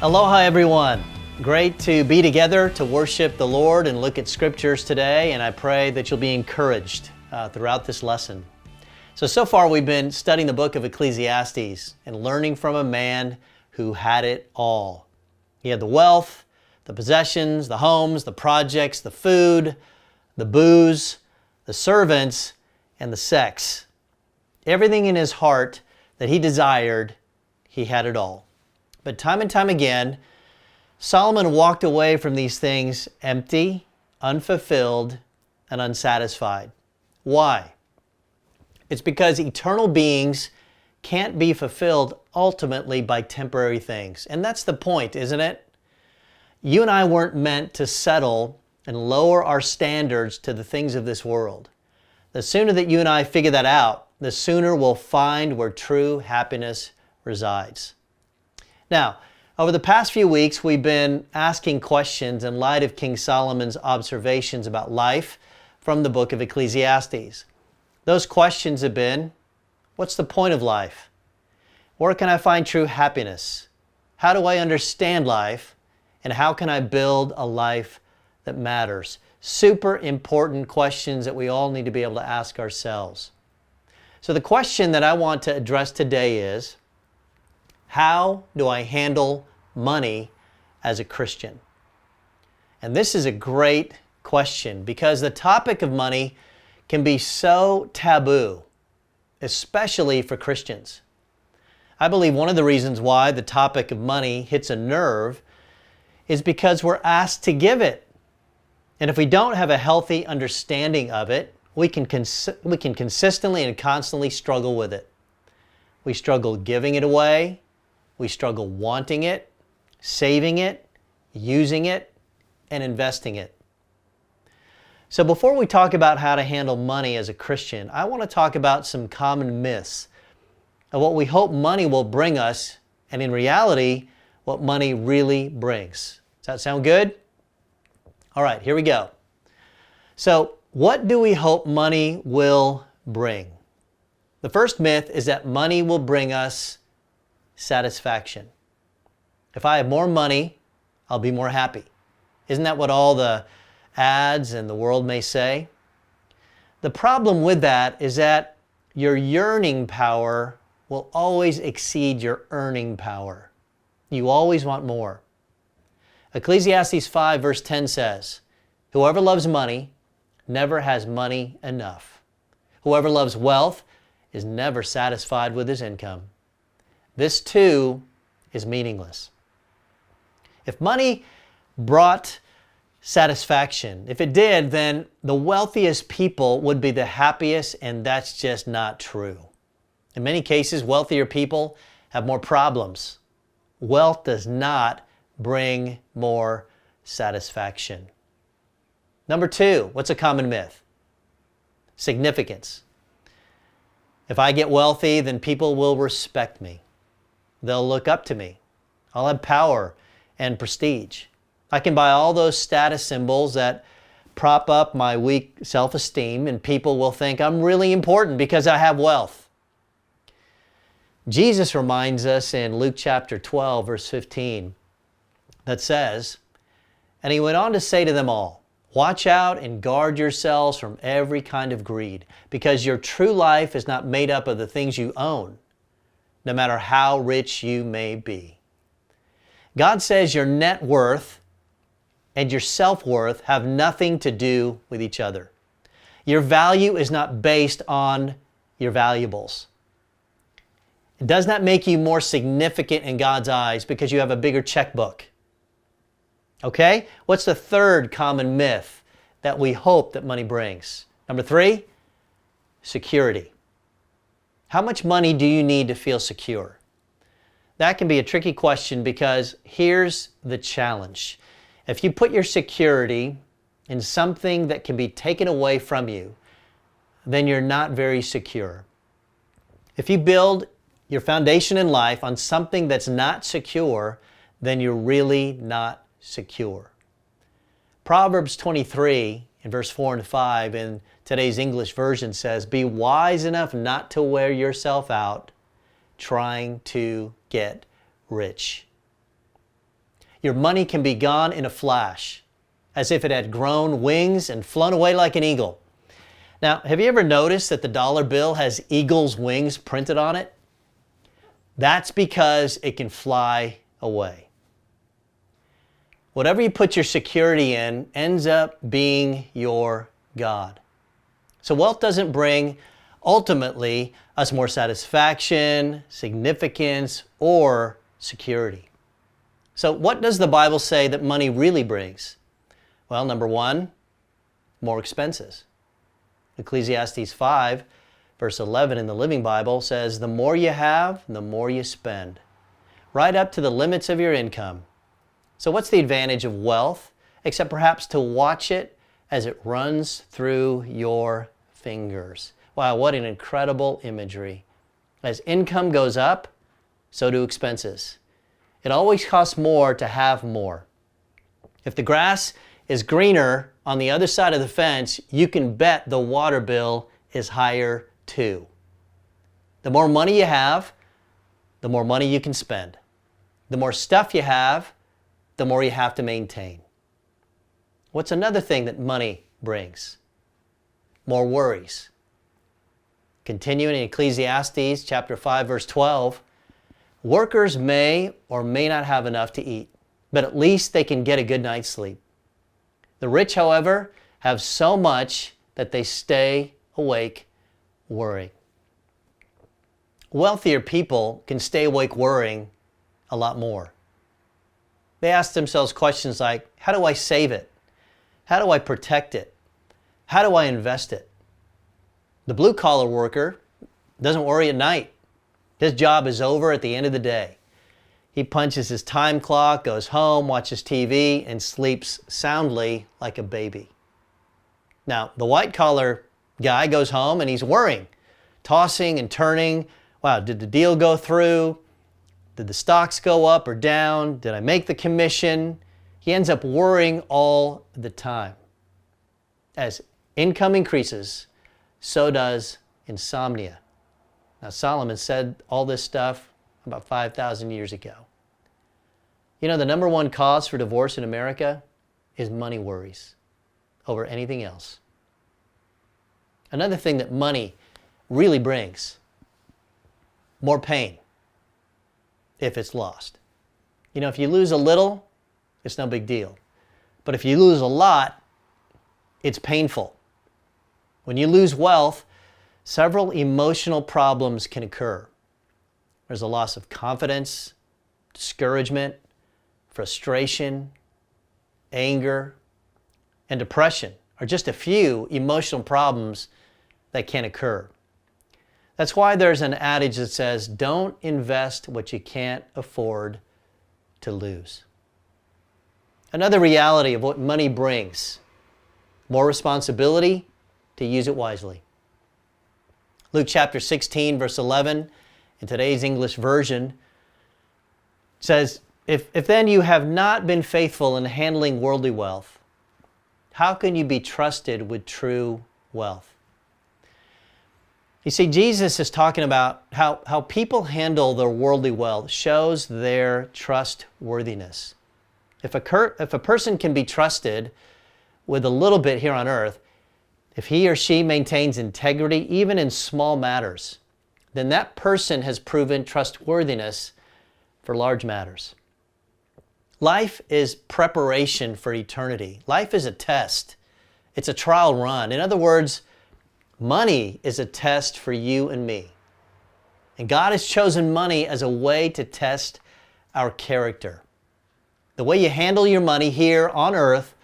Aloha everyone. Great to be together to worship the Lord and look at scriptures today, and I pray that you'll be encouraged throughout this lesson. So far we've been studying the book of Ecclesiastes and learning from a man who had it all. He had the wealth, the possessions, the homes, the projects, the food, the booze, the servants, and the sex. Everything in his heart that he desired, he had it all. But time and time again, Solomon walked away from these things empty, unfulfilled, and unsatisfied. Why? It's because eternal beings can't be fulfilled ultimately by temporary things. And that's the point, isn't it? You and I weren't meant to settle and lower our standards to the things of this world. The sooner that you and I figure that out, the sooner we'll find where true happiness resides. Now, over the past few weeks, we've been asking questions in light of King Solomon's observations about life from the book of Ecclesiastes. Those questions have been, what's the point of life? Where can I find true happiness? How do I understand life? And how can I build a life that matters? Super important questions that we all need to be able to ask ourselves. So the question that I want to address today is, how do I handle money as a Christian? And this is a great question because the topic of money can be so taboo, especially for Christians. I believe one of the reasons why the topic of money hits a nerve is because we're asked to give it. And if we don't have a healthy understanding of it, we can consistently and constantly struggle with it. We struggle giving it away. We struggle wanting it, saving it, using it, and investing it. So before we talk about how to handle money as a Christian, I want to talk about some common myths of what we hope money will bring us, and in reality, what money really brings. Does that sound good? All right, here we go. So what do we hope money will bring? The first myth is that money will bring us satisfaction. If I have more money, I'll be more happy. Isn't that what all the ads in the world may say? The problem with that is that your yearning power will always exceed your earning power. You always want more. Ecclesiastes 5 verse 10 says, "Whoever loves money never has money enough. Whoever loves wealth is never satisfied with his income." This too is meaningless. If money brought satisfaction, if it did, then the wealthiest people would be the happiest, and that's just not true. In many cases, wealthier people have more problems. Wealth does not bring more satisfaction. Number two, what's a common myth? Significance. If I get wealthy, then people will respect me. They'll look up to me. I'll have power and prestige. I can buy all those status symbols that prop up my weak self-esteem, and people will think I'm really important because I have wealth. Jesus reminds us in Luke chapter 12, verse 15, that says, "And he went on to say to them all, 'Watch out and guard yourselves from every kind of greed, because your true life is not made up of the things you own, no matter how rich you may be.'" God says your net worth and your self-worth have nothing to do with each other. Your value is not based on your valuables. It does not make you more significant in God's eyes because you have a bigger checkbook. Okay? What's the third common myth that we hope that money brings? Number three, security. How much money do you need to feel secure? That can be a tricky question because here's the challenge. If you put your security in something that can be taken away from you, then you're not very secure. If you build your foundation in life on something that's not secure, then you're really not secure. Proverbs 23 in verse 4 and 5 in today's English version says, "Be wise enough not to wear yourself out trying to get rich." Your money can be gone in a flash, as if it had grown wings and flown away like an eagle. Now, have you ever noticed that the dollar bill has eagle's wings printed on it? That's because it can fly away. Whatever you put your security in ends up being your God. So wealth doesn't bring, ultimately, us more satisfaction, significance, or security. So what does the Bible say that money really brings? Well, number one, more expenses. Ecclesiastes 5, verse 11 in the Living Bible says, the more you have, the more you spend, right up to the limits of your income. So what's the advantage of wealth, except perhaps to watch it as it runs through your fingers? Wow, what an incredible imagery. As income goes up, so do expenses. It always costs more to have more. If the grass is greener on the other side of the fence, you can bet the water bill is higher too. The more money you have, the more money you can spend. The more stuff you have, the more you have to maintain. What's another thing that money brings? More worries. Continuing in Ecclesiastes chapter 5, verse 12, workers may or may not have enough to eat, but at least they can get a good night's sleep. The rich, however, have so much that they stay awake worrying. Wealthier people can stay awake worrying a lot more. They ask themselves questions like, how do I save it? How do I protect it? How do I invest it? The blue-collar worker doesn't worry at night. His job is over at the end of the day. He punches his time clock, goes home, watches TV, and sleeps soundly like a baby. Now, the white-collar guy goes home and he's worrying, tossing and turning. Wow, did the deal go through? Did the stocks go up or down? Did I make the commission? He ends up worrying all the time. As income increases, so does insomnia. Now, Solomon said all this stuff about 5,000 years ago. You know, the number one cause for divorce in America is money worries over anything else. Another thing that money really brings, more pain if it's lost. You know, if you lose a little, it's no big deal. But if you lose a lot, it's painful. When you lose wealth, several emotional problems can occur. There's a loss of confidence, discouragement, frustration, anger, and depression are just a few emotional problems that can occur. That's why there's an adage that says, don't invest what you can't afford to lose. Another reality of what money brings, more responsibility to use it wisely. Luke chapter 16, verse 11, in today's English version, says, if then you have not been faithful in handling worldly wealth, how can you be trusted with true wealth? You see, Jesus is talking about how people handle their worldly wealth shows their trustworthiness. If a person can be trusted with a little bit here on earth, if he or she maintains integrity, even in small matters, then that person has proven trustworthiness for large matters. Life is preparation for eternity. Life is a test. It's a trial run. In other words, money is a test for you and me. And God has chosen money as a way to test our character. The way you handle your money here on earth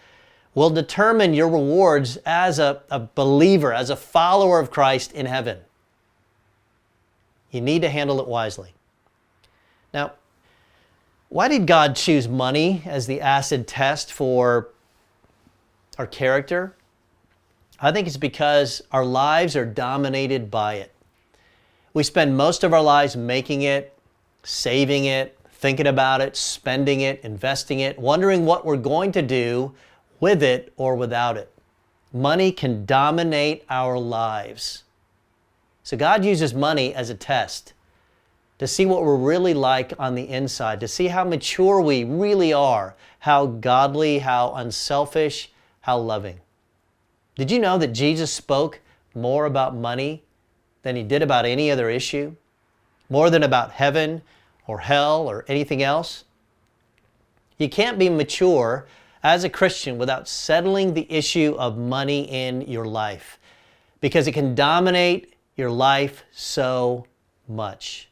will determine your rewards as a believer, as a follower of Christ in heaven. You need to handle it wisely. Now, why did God choose money as the acid test for our character? I think it's because our lives are dominated by it. We spend most of our lives making it, saving it, thinking about it, spending it, investing it, wondering what we're going to do with it or without it. Money can dominate our lives. So God uses money as a test. to see what we're really like on the inside, to see how mature we really are, how godly, how unselfish, how loving. Did you know that Jesus spoke more about money than he did about any other issue? More than about heaven or hell or anything else? You can't be mature as a Christian without settling the issue of money in your life, because it can dominate your life so much.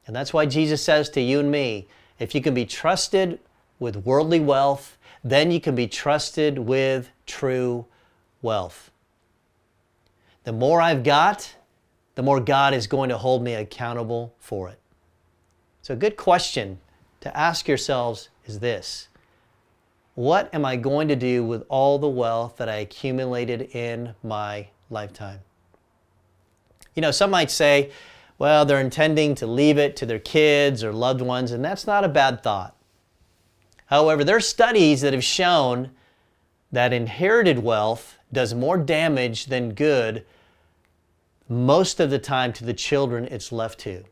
And that's why Jesus says to you and me, if you can be trusted with worldly wealth, then you can be trusted with true wealth. The more I've got, the more God is going to hold me accountable for it. So a good question to ask yourselves is this: what am I going to do with all the wealth that I accumulated in my lifetime? You know, some might say, well, they're intending to leave it to their kids or loved ones, and that's not a bad thought. However, there are studies that have shown that inherited wealth does more damage than good most of the time to the children it's left to.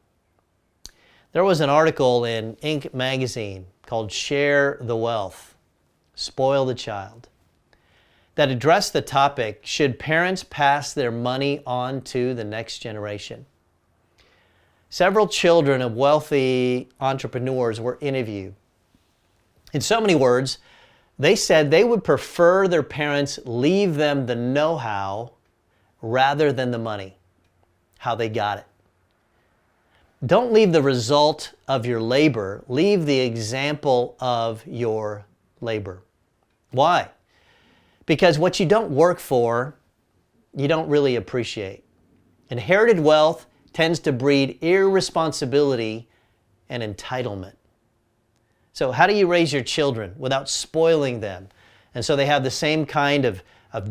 There was an article in Inc. magazine called Share the Wealth, Spoil the Child, that addressed the topic, should parents pass their money on to the next generation? Several children of wealthy entrepreneurs were interviewed. In so many words, they said they would prefer their parents leave them the know-how rather than the money, how they got it. Don't leave the result of your labor, leave the example of your labor. Why? Because what you don't work for, you don't really appreciate. Inherited wealth tends to breed irresponsibility and entitlement. So how do you raise your children without spoiling them? And so they have the same kind of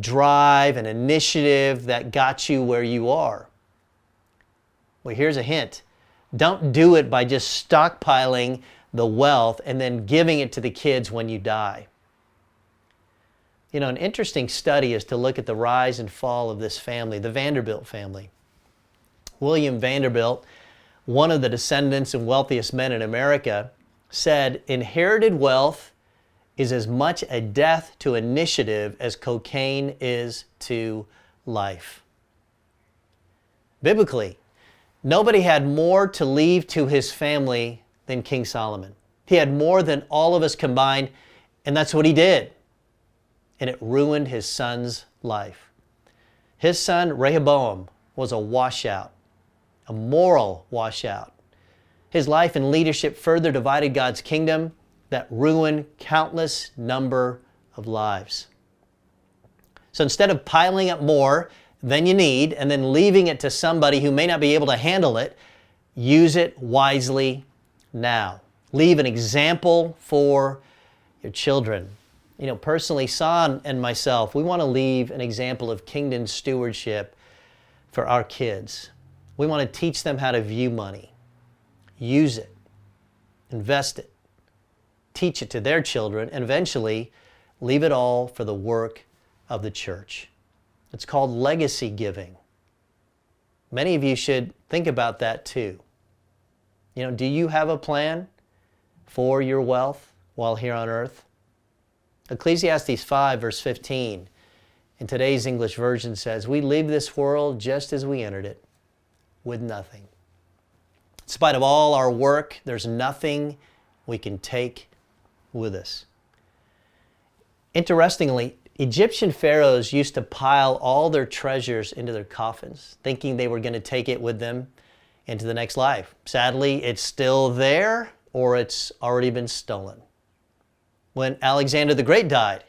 drive and initiative that got you where you are. Well, here's a hint. Don't do it by just stockpiling the wealth and then giving it to the kids when you die. You know, an interesting study is to look at the rise and fall of this family, the Vanderbilt family. William Vanderbilt, one of the descendants and wealthiest men in America, said, inherited wealth is as much a death to initiative as cocaine is to life. Biblically, nobody had more to leave to his family than King Solomon. He had more than all of us combined, and that's what he did. And it ruined his son's life. His son, Rehoboam, was a washout, a moral washout. His life and leadership further divided God's kingdom that ruined countless number of lives. So instead of piling up more than you need and then leaving it to somebody who may not be able to handle it, use it wisely now. Leave an example for your children. You know, personally, San and myself, we want to leave an example of kingdom stewardship for our kids. We want to teach them how to view money, use it, invest it, teach it to their children, and eventually leave it all for the work of the church. It's called legacy giving. Many of you should think about that too. You know, do you have a plan for your wealth while here on earth? Ecclesiastes 5 verse 15 in today's English version says, we leave this world just as we entered it, with nothing. In spite of all our work, there's nothing we can take with us. Interestingly, Egyptian pharaohs used to pile all their treasures into their coffins, thinking they were going to take it with them into the next life. Sadly, it's still there or it's already been stolen. When Alexander the Great died,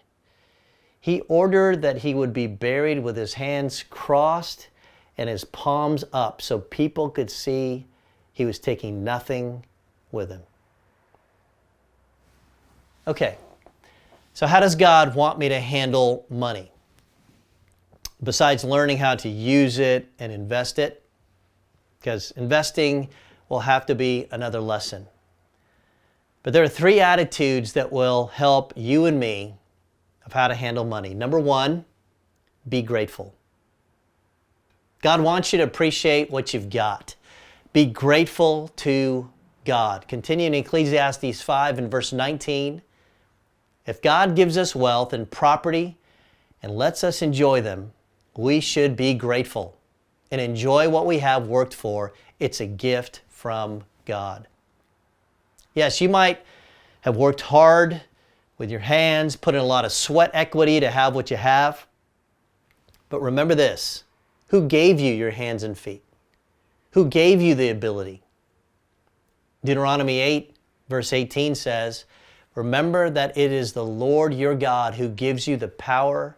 he ordered that he would be buried with his hands crossed and his palms up so people could see he was taking nothing with him. Okay, so how does God want me to handle money? Besides learning how to use it and invest it, because investing will have to be another lesson. But there are 3 attitudes that will help you and me of how to handle money. Number 1, be grateful. God wants you to appreciate what you've got. Be grateful to God. Continuing in Ecclesiastes 5 and verse 19, if God gives us wealth and property and lets us enjoy them, we should be grateful and enjoy what we have worked for. It's a gift from God. Yes, you might have worked hard with your hands, put in a lot of sweat equity to have what you have. But remember this, who gave you your hands and feet? Who gave you the ability? Deuteronomy 8, verse 18 says, remember that it is the Lord your God who gives you the power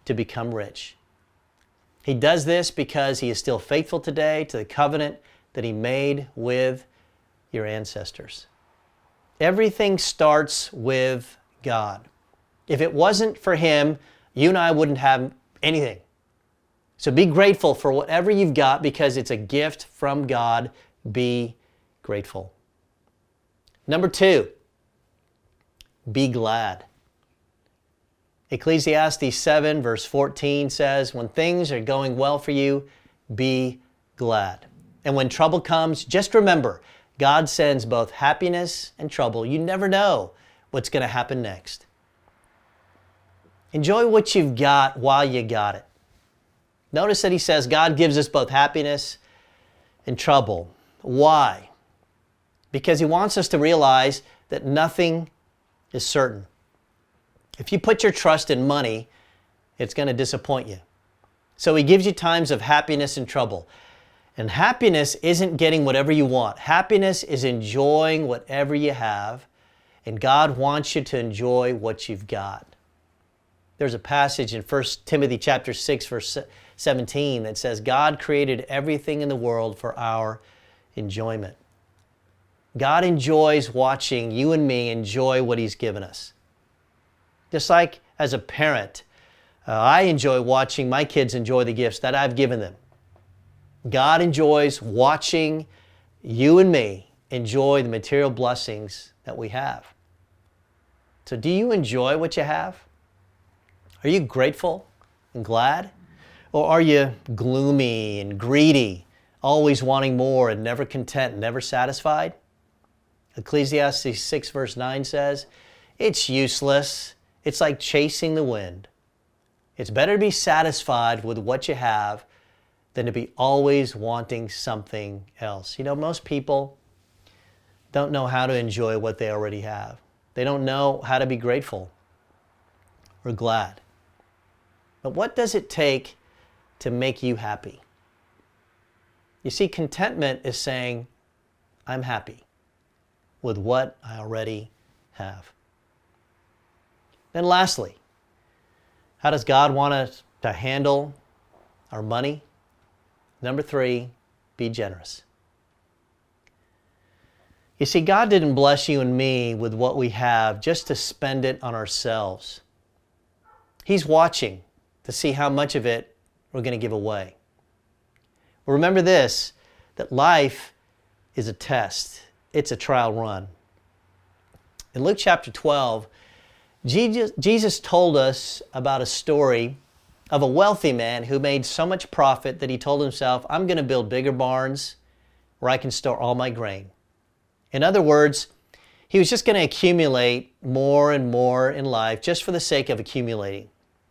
to become rich. He does this because He is still faithful today to the covenant that He made with your ancestors. Everything starts with God. If it wasn't for Him, you and I wouldn't have anything. So be grateful for whatever you've got because it's a gift from God. Be grateful. Number 2, be glad. Ecclesiastes 7 verse 14 says, when things are going well for you, be glad. And when trouble comes, just remember, God sends both happiness and trouble. You never know what's going to happen next. Enjoy what you've got while you got it. Notice that He says God gives us both happiness and trouble. Why? Because He wants us to realize that nothing is certain. If you put your trust in money, it's going to disappoint you. So He gives you times of happiness and trouble. And happiness isn't getting whatever you want. Happiness is enjoying whatever you have. And God wants you to enjoy what you've got. There's a passage in 1 Timothy chapter 6, verse 17 that says, God created everything in the world for our enjoyment. God enjoys watching you and me enjoy what He's given us. Just like as a parent, I enjoy watching my kids enjoy the gifts that I've given them. God enjoys watching you and me enjoy the material blessings that we have. So do you enjoy what you have? Are you grateful and glad? Or are you gloomy and greedy, always wanting more and never content, never satisfied? Ecclesiastes 6 verse 9 says, it's useless. It's like chasing the wind. It's better to be satisfied with what you have than to be always wanting something else. You know, most people don't know how to enjoy what they already have. They don't know how to be grateful or glad. But what does it take to make you happy? You see, contentment is saying, I'm happy with what I already have. Then lastly, how does God want us to handle our money? Number 3, be generous. You see, God didn't bless you and me with what we have just to spend it on ourselves. He's watching to see how much of it we're going to give away. Remember this, that life is a test. It's a trial run. In Luke chapter 12, Jesus told us about a story of a wealthy man who made so much profit that he told himself, I'm going to build bigger barns where I can store all my grain. In other words, he was just going to accumulate more and more in life just for the sake of accumulating.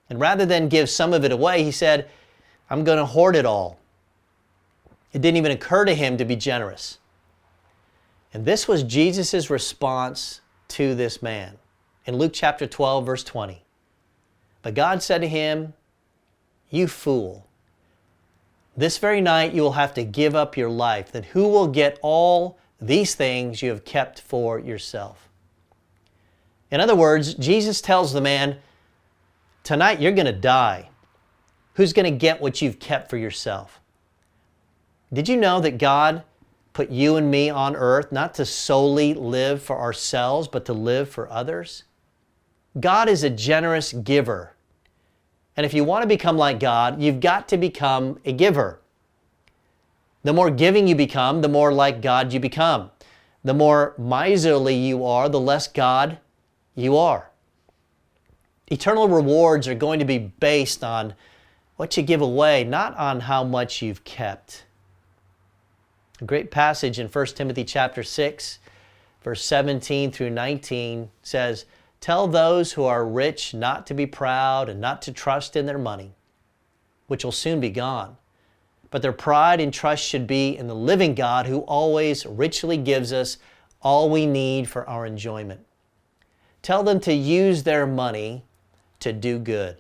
And rather than give some of it away, he said, I'm going to hoard it all. It didn't even occur to him to be generous. And this was Jesus' response to this man. In Luke chapter 12, verse 20. But God said to him, you fool, this very night you will have to give up your life. Then who will get all these things you have kept for yourself? In other words, Jesus tells the man, tonight you're going to die. Who's going to get what you've kept for yourself? Did you know that God put you and me on earth not to solely live for ourselves, but to live for others? God is a generous giver. And if you want to become like God, you've got to become a giver. The more giving you become, the more like God you become. The more miserly you are, the less God you are. Eternal rewards are going to be based on what you give away, not on how much you've kept. A great passage in 1 Timothy chapter 6, verse 17 through 19 says, "Tell those who are rich not to be proud and not to trust in their money, which will soon be gone. But their pride and trust should be in the living God who always richly gives us all we need for our enjoyment. Tell them to use their money to do good.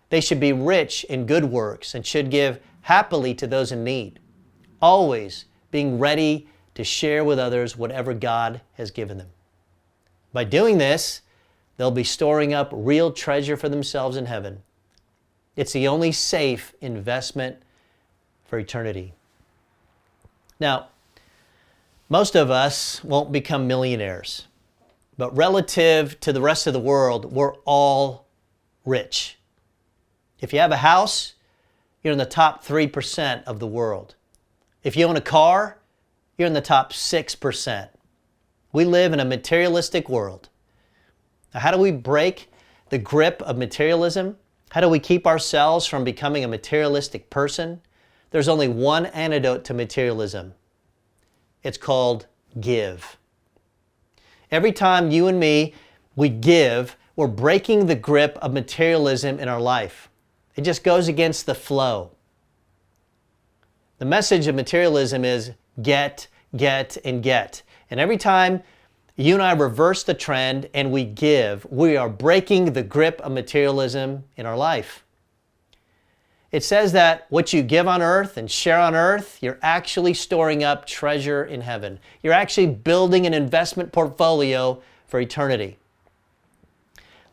They should be rich in good works and should give happily to those in need, always being ready to share with others whatever God has given them. By doing this, they'll be storing up real treasure for themselves in heaven. It's the only safe investment for eternity." Now, most of us won't become millionaires, but relative to the rest of the world, we're all rich. If you have a house, you're in the top 3% of the world. If you own a car, you're in the top 6%. We live in a materialistic world. Now, how do we break the grip of materialism? How do we keep ourselves from becoming a materialistic person? There's only one antidote to materialism. It's called give. Every time you and me, we give, we're breaking the grip of materialism in our life. It just goes against the flow. The message of materialism is get, and get. And every time you and I reverse the trend and we give, we are breaking the grip of materialism in our life. It says that what you give on earth and share on earth, you're actually storing up treasure in heaven. You're actually building an investment portfolio for eternity.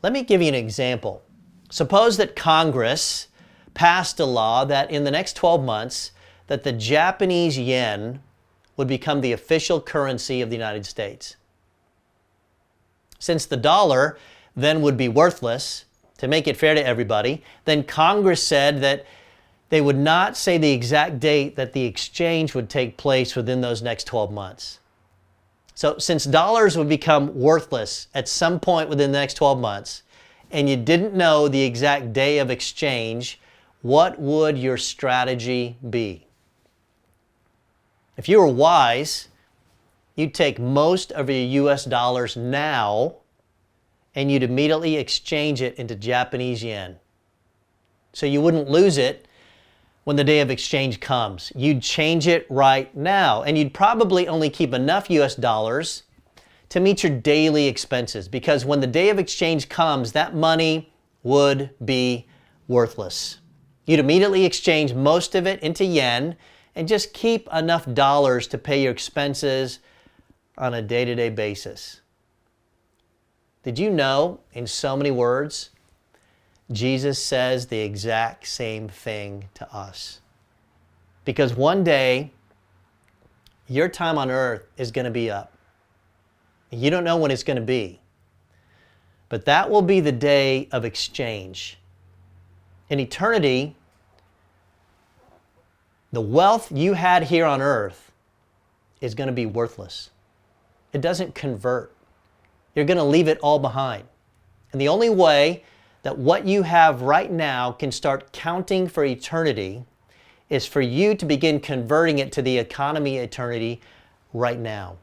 Let me give you an example. Suppose that Congress passed a law that in the next 12 months, that the Japanese yen would become the official currency of the United States. Since the dollar then would be worthless, to make it fair to everybody, then Congress said that they would not say the exact date that the exchange would take place within those next 12 months. So since dollars would become worthless at some point within the next 12 months, and you didn't know the exact day of exchange, what would your strategy be? If you were wise, you'd take most of your US dollars now and you'd immediately exchange it into Japanese yen. So you wouldn't lose it when the day of exchange comes. You'd change it right now, and you'd probably only keep enough US dollars to meet your daily expenses, because when the day of exchange comes, that money would be worthless. You'd immediately exchange most of it into yen and just keep enough dollars to pay your expenses on a day-to-day basis. Did you know, in so many words, Jesus says the exact same thing to us? Because one day, your time on earth is going to be up. You don't know when it's going to be. But that will be the day of exchange. In eternity, the wealth you had here on earth is going to be worthless. It doesn't convert. You're going to leave it all behind. And the only way that what you have right now can start counting for eternity is for you to begin converting it to the economy of eternity right now.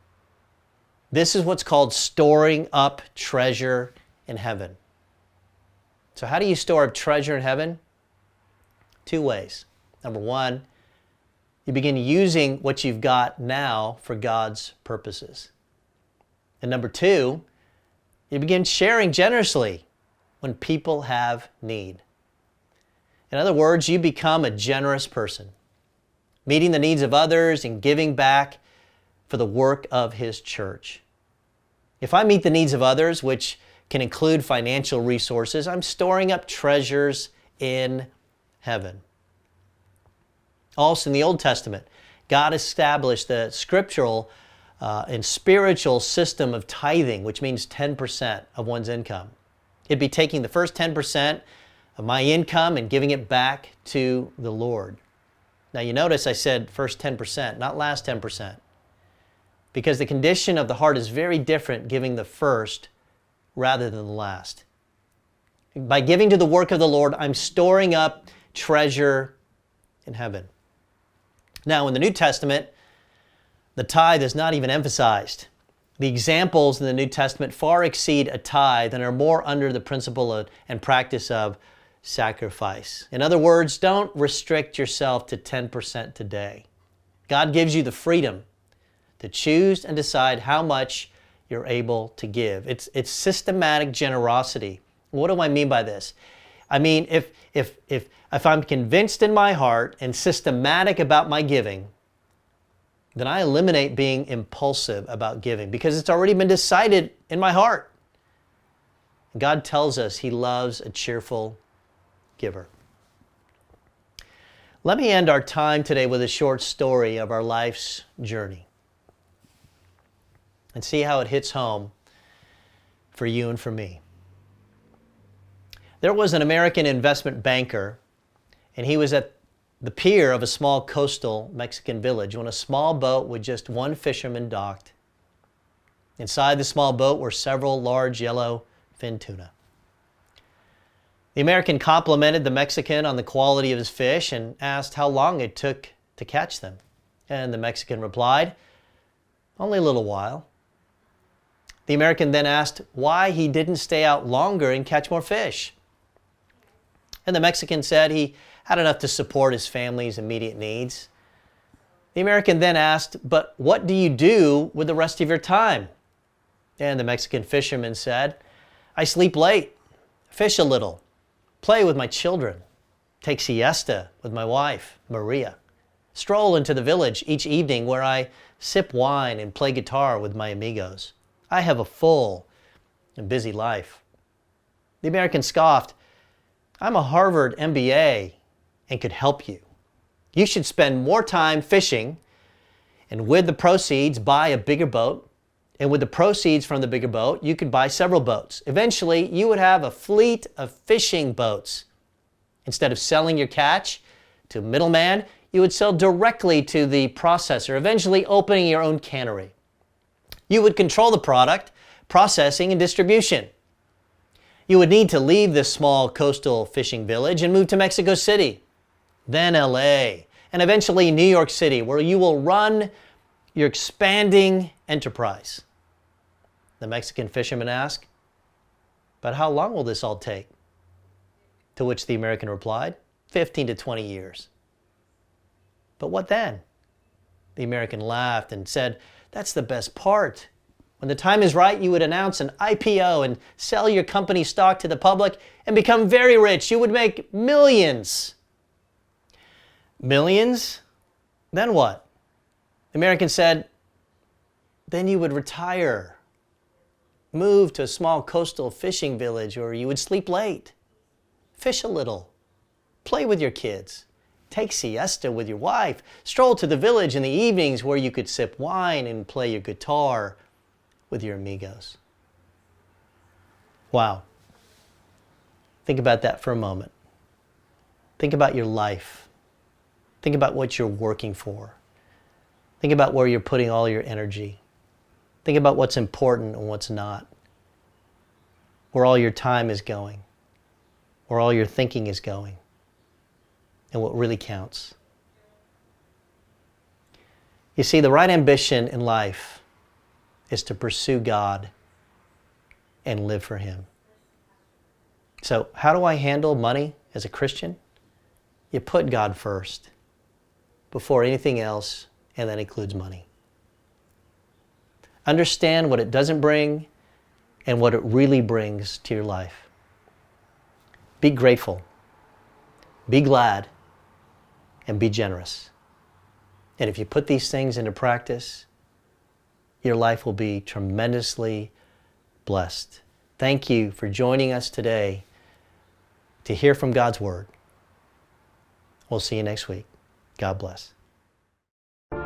This is what's called storing up treasure in heaven. So how do you store up treasure in heaven? Two ways. Number one, you begin using what you've got now for God's purposes. And number two, you begin sharing generously when people have need. In other words, you become a generous person, meeting the needs of others and giving back for the work of His church. If I meet the needs of others, which can include financial resources, I'm storing up treasures in heaven. Also in the Old Testament, God established the scriptural and spiritual system of tithing, which means 10% of one's income. It'd be taking the first 10% of my income and giving it back to the Lord. Now you notice I said first 10%, not last 10%. Because the condition of the heart is very different giving the first rather than the last. By giving to the work of the Lord, I'm storing up treasure in heaven. Now in the New Testament, The tithe is not even emphasized. The examples in the New Testament far exceed a tithe and are more under the principle and practice of sacrifice. In other words, don't restrict yourself to 10% today. God gives you the freedom to choose and decide how much you're able to give. It's systematic generosity. What do I mean by this? I mean, if I'm convinced in my heart and systematic about my giving, then I eliminate being impulsive about giving because it's already been decided in my heart. God tells us He loves a cheerful giver. Let me end our time today with a short story of our life's journey and see how it hits home for you and for me. There was an American investment banker, and he was at the pier of a small coastal Mexican village when a small boat with just one fisherman docked. Inside the small boat were several large yellow fin tuna. The American complimented the Mexican on the quality of his fish and asked how long it took to catch them. And the Mexican replied, "Only a little while." The American then asked why he didn't stay out longer and catch more fish. And the Mexican said he had enough to support his family's immediate needs. The American then asked, "But what do you do with the rest of your time?" And the Mexican fisherman said, "I sleep late, fish a little, play with my children, take siesta with my wife, Maria, stroll into the village each evening where I sip wine and play guitar with my amigos. I have a full and busy life." The American scoffed, "I'm a Harvard MBA and could help you. You should spend more time fishing and with the proceeds buy a bigger boat. And with the proceeds from the bigger boat, you could buy several boats. Eventually, you would have a fleet of fishing boats. Instead of selling your catch to a middleman, you would sell directly to the processor, eventually opening your own cannery. You would control the product, processing, and distribution. You would need to leave this small coastal fishing village and move to Mexico City, then LA, and eventually New York City, where you will run your expanding enterprise." The Mexican fisherman asked, "But how long will this all take?" To which the American replied, 15 to 20 years. "But what then?" The American laughed and said, "That's the best part. When the time is right, you would announce an IPO and sell your company stock to the public and become very rich. You would make millions." "Millions? Then what?" The American said, "Then you would retire, move to a small coastal fishing village, or you would sleep late, fish a little, play with your kids, take siesta with your wife, stroll to the village in the evenings where you could sip wine and play your guitar with your amigos." Wow. Think about that for a moment. Think about your life. Think about what you're working for. Think about where you're putting all your energy. Think about what's important and what's not. Where all your time is going. Where all your thinking is going. And what really counts. You see, the right ambition in life is to pursue God and live for Him. So, how do I handle money as a Christian? You put God first before anything else, and that includes money. Understand what it doesn't bring and what it really brings to your life. Be grateful, be glad, and be generous. And if you put these things into practice, your life will be tremendously blessed. Thank you for joining us today to hear from God's Word. We'll see you next week. God bless.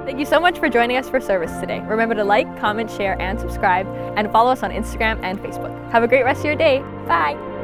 Thank you so much for joining us for service today. Remember to like, comment, share, and subscribe, and follow us on Instagram and Facebook. Have a great rest of your day. Bye!